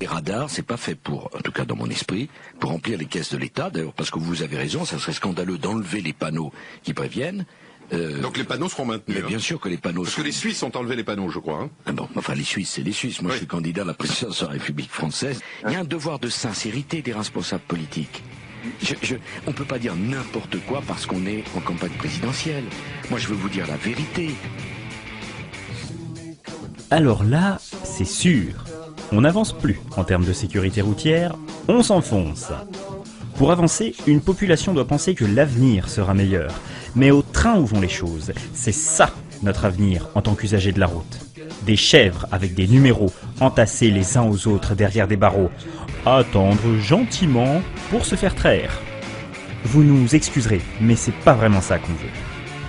Les radars, c'est pas fait pour, en tout cas dans mon esprit, pour remplir les caisses de l'État. D'ailleurs, parce que vous avez raison, ça serait scandaleux d'enlever les panneaux qui préviennent. Donc les panneaux seront maintenus. Mais bien sûr que les panneaux. Parce que les Suisses ont enlevé les panneaux, je crois. Hein. Ah bon, enfin les Suisses, c'est les Suisses. Moi, je suis candidat à la présidence de la République française. Il y a un devoir de sincérité des responsables politiques. On ne peut pas dire n'importe quoi parce qu'on est en campagne présidentielle. Moi, je veux vous dire la vérité. Alors là, c'est sûr. On n'avance plus en termes de sécurité routière, on s'enfonce. Pour avancer, une population doit penser que l'avenir sera meilleur. Mais au train où vont les choses, c'est ça notre avenir en tant qu'usager de la route. Des chèvres avec des numéros entassés les uns aux autres derrière des barreaux. Attendre gentiment pour se faire traire. Vous nous excuserez, mais c'est pas vraiment ça qu'on veut.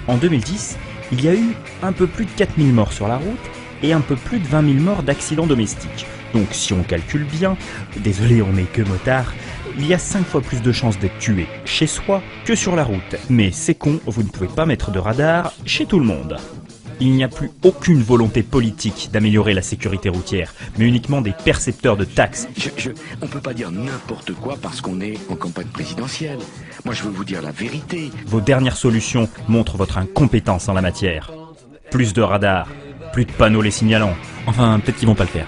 En 2010, il y a eu un peu plus de 4000 morts sur la route et un peu plus de 20 000 morts d'accidents domestiques. Donc si on calcule bien, désolé on n'est que motard, il y a 5 fois plus de chances d'être tué chez soi que sur la route. Mais c'est con, vous ne pouvez pas mettre de radar chez tout le monde. Il n'y a plus aucune volonté politique d'améliorer la sécurité routière, mais uniquement des percepteurs de taxes. On ne peut pas dire n'importe quoi parce qu'on est en campagne présidentielle. Moi, je veux vous dire la vérité. Vos dernières solutions montrent votre incompétence en la matière. Plus de radars, plus de panneaux les signalant. Enfin, peut-être qu'ils vont pas le faire.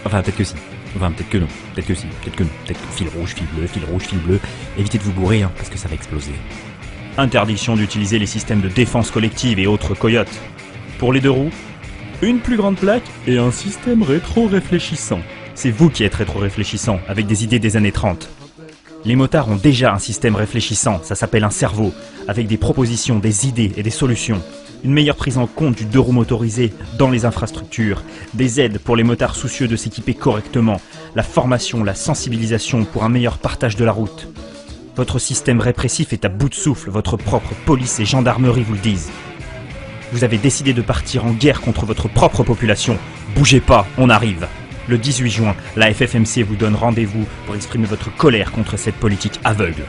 Enfin, peut-être que si. Enfin, peut-être que non. Peut-être que si. Peut-être que non. Peut-être que fil rouge, fil bleu, fil rouge, fil bleu. Évitez de vous bourrer, hein, parce que ça va exploser. Interdiction d'utiliser les systèmes de défense collective et autres coyotes. Pour les deux roues, une plus grande plaque et un système rétro-réfléchissant. C'est vous qui êtes rétro-réfléchissant, avec des idées des années 30. Les motards ont déjà un système réfléchissant, ça s'appelle un cerveau, avec des propositions, des idées et des solutions. Une meilleure prise en compte du deux roues motorisé dans les infrastructures, des aides pour les motards soucieux de s'équiper correctement, la formation, la sensibilisation pour un meilleur partage de la route. Votre système répressif est à bout de souffle, votre propre police et gendarmerie vous le disent. Vous avez décidé de partir en guerre contre votre propre population. Bougez pas, on arrive. Le 18 juin, la FFMC vous donne rendez-vous pour exprimer votre colère contre cette politique aveugle.